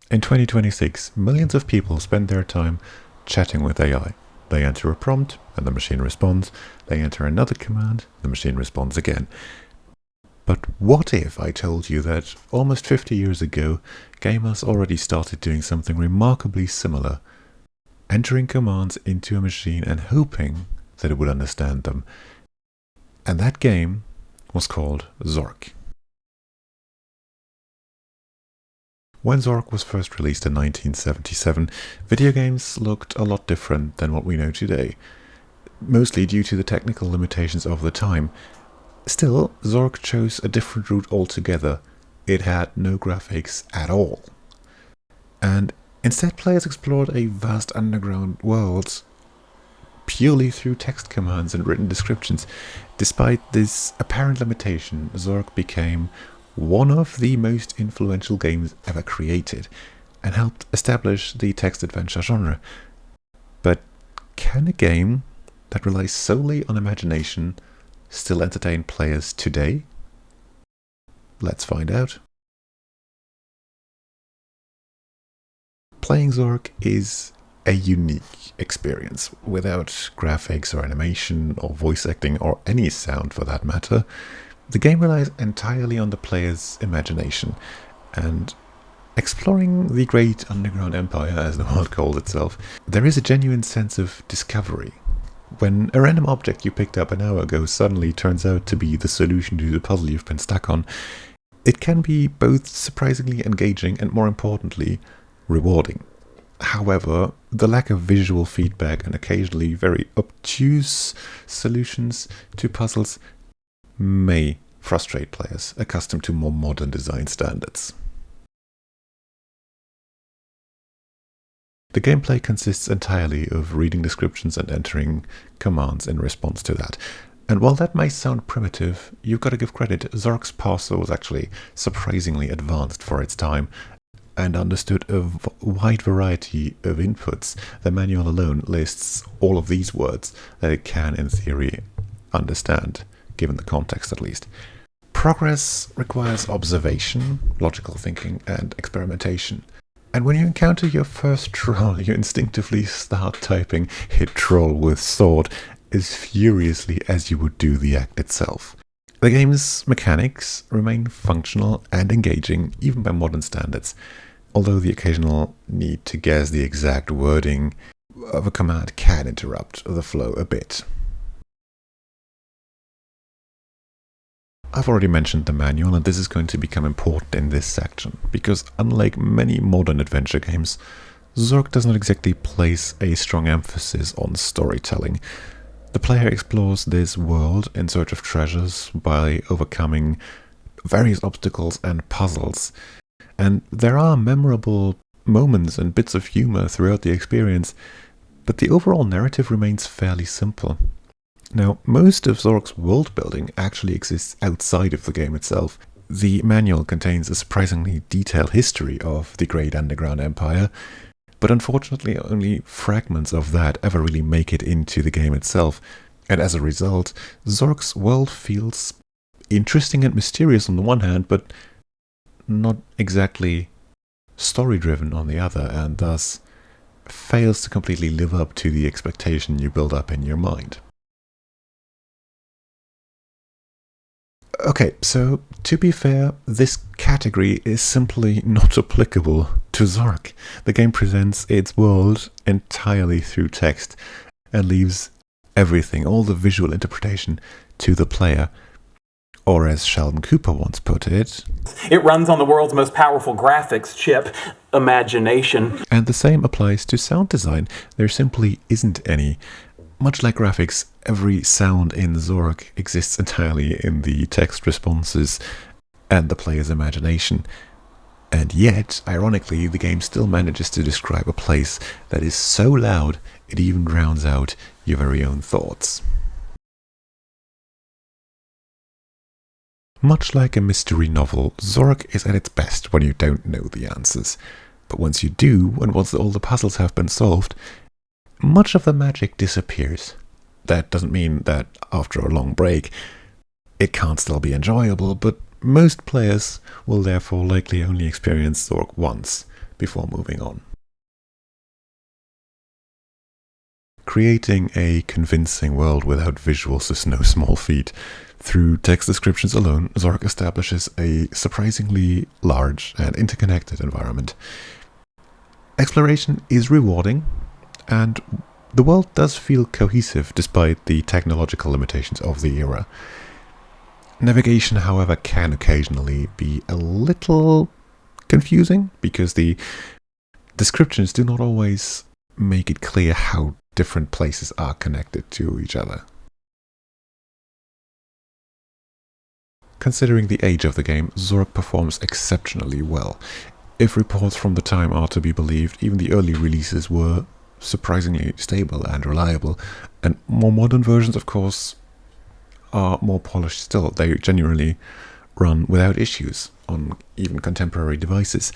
In 2026, millions of people spend their time chatting with AI. They enter a prompt and the machine responds. They enter another command, the machine responds again. But what if I told you that almost 50 years ago, gamers already started doing something remarkably similar, entering commands into a machine and hoping that it would understand them. And that game was called Zork. When Zork was first released in 1977, video games looked a lot different than what we know today, mostly due to the technical limitations of the time. Still, Zork chose a different route altogether. It had no graphics at all. And instead players explored a vast underground world purely through text commands and written descriptions. Despite this apparent limitation, Zork became one of the most influential games ever created and helped establish the text adventure genre. But can a game that relies solely on imagination still entertain players today? Let's find out. Playing Zork is a unique experience. Without graphics or animation or voice acting or any sound for that matter, the game relies entirely on the player's imagination, and exploring the great underground empire, as the world calls itself, there is a genuine sense of discovery. When a random object you picked up an hour ago suddenly turns out to be the solution to the puzzle you've been stuck on, it can be both surprisingly engaging and, more importantly, rewarding. However, the lack of visual feedback and occasionally very obtuse solutions to puzzles may frustrate players accustomed to more modern design standards. The gameplay consists entirely of reading descriptions and entering commands in response to that. And while that may sound primitive, you've got to give credit, Zork's parser was actually surprisingly advanced for its time and understood a wide variety of inputs. The manual alone lists all of these words that it can, in theory, understand, given the context at least. Progress requires observation, logical thinking, and experimentation. And when you encounter your first troll, you instinctively start typing "hit troll with sword" as furiously as you would do the act itself. The game's mechanics remain functional and engaging, even by modern standards, although the occasional need to guess the exact wording of a command can interrupt the flow a bit. I've already mentioned the manual, and this is going to become important in this section, because unlike many modern adventure games, Zork does not exactly place a strong emphasis on storytelling. The player explores this world in search of treasures by overcoming various obstacles and puzzles, and there are memorable moments and bits of humor throughout the experience, but the overall narrative remains fairly simple. Now, most of Zork's world building actually exists outside of the game itself. The manual contains a surprisingly detailed history of the Great Underground Empire, but unfortunately only fragments of that ever really make it into the game itself, and as a result, Zork's world feels interesting and mysterious on the one hand, but not exactly story-driven on the other, and thus fails to completely live up to the expectation you build up in your mind. Okay, so to be fair, this category is simply not applicable to Zork. The game presents its world entirely through text and leaves everything, all the visual interpretation, to the player. Or as Sheldon Cooper once put it, it runs on the world's most powerful graphics chip, imagination. And the same applies to sound design. There simply isn't any. Much like graphics, every sound in Zork exists entirely in the text responses and the player's imagination. And yet, ironically, the game still manages to describe a place that is so loud it even drowns out your very own thoughts. Much like a mystery novel, Zork is at its best when you don't know the answers. But once you do, and once all the puzzles have been solved, much of the magic disappears. That doesn't mean that after a long break, it can't still be enjoyable, but most players will therefore likely only experience Zork once, before moving on. Creating a convincing world without visuals is no small feat. Through text descriptions alone, Zork establishes a surprisingly large and interconnected environment. Exploration is rewarding, and the world does feel cohesive despite the technological limitations of the era. Navigation, however, can occasionally be a little confusing because the descriptions do not always make it clear how different places are connected to each other. Considering the age of the game, Zork performs exceptionally well. If reports from the time are to be believed, even the early releases were surprisingly stable and reliable, and more modern versions, of course, are more polished still. They genuinely run without issues on even contemporary devices.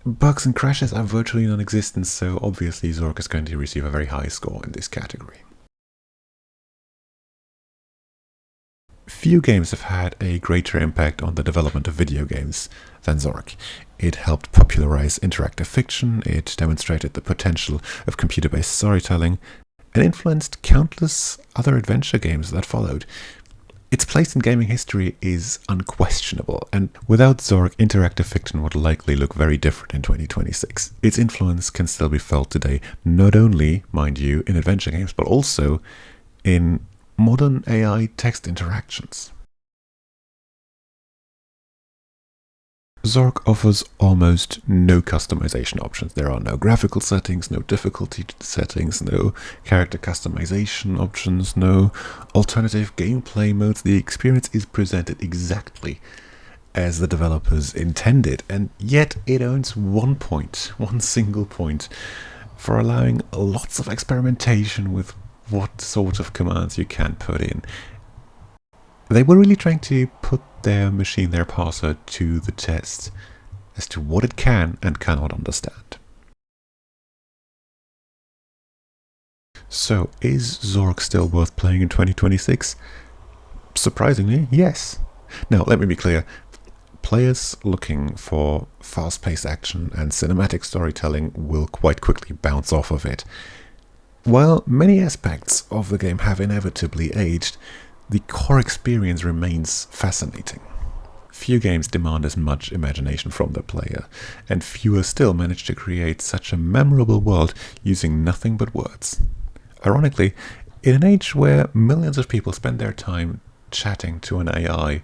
Bugs and crashes are virtually non-existent, so obviously Zork is going to receive a very high score in this category. Few games have had a greater impact on the development of video games than Zork. It helped popularize interactive fiction, it demonstrated the potential of computer-based storytelling, and influenced countless other adventure games that followed. Its place in gaming history is unquestionable, and without Zork, interactive fiction would likely look very different in 2026. Its influence can still be felt today, not only, mind you, in adventure games, but also in modern AI text interactions. Zork offers almost no customization options. There are no graphical settings, no difficulty settings, no character customization options, no alternative gameplay modes. The experience is presented exactly as the developers intended, and yet it earns one single point, for allowing lots of experimentation with what sort of commands you can put in. They were really trying to put their machine, their parser, to the test as to what it can and cannot understand. So, is Zork still worth playing in 2026? Surprisingly, yes. Now, let me be clear. Players looking for fast-paced action and cinematic storytelling will quite quickly bounce off of it. While many aspects of the game have inevitably aged, the core experience remains fascinating. Few games demand as much imagination from the player, and fewer still manage to create such a memorable world using nothing but words. Ironically, in an age where millions of people spend their time chatting to an AI,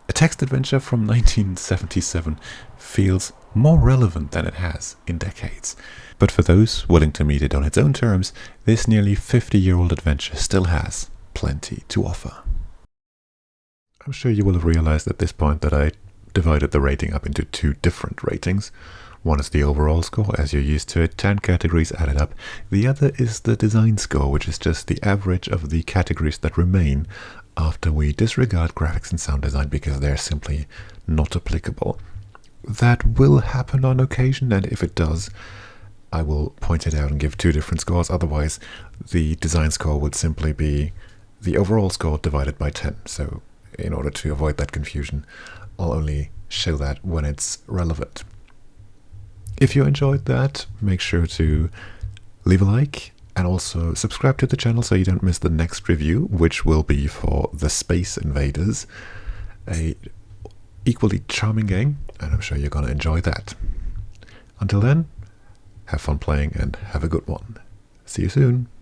a text adventure from 1977 feels more relevant than it has in decades. But for those willing to meet it on its own terms, this nearly 50-year-old adventure still has plenty to offer. I'm sure you will have realized at this point that I divided the rating up into two different ratings. One is the overall score, as you're used to it, 10 categories added up. The other is the design score, which is just the average of the categories that remain after we disregard graphics and sound design because they're simply not applicable. That will happen on occasion, and if it does, I will point it out and give two different scores. Otherwise, the design score would simply be the overall score divided by 10. So in order to avoid that confusion, I'll only show that when it's relevant. If you enjoyed that, make sure to leave a like and also subscribe to the channel so you don't miss the next review, which will be for The Space Invaders, a equally charming game, and I'm sure you're going to enjoy that. Until then, have fun playing and have a good one. See you soon.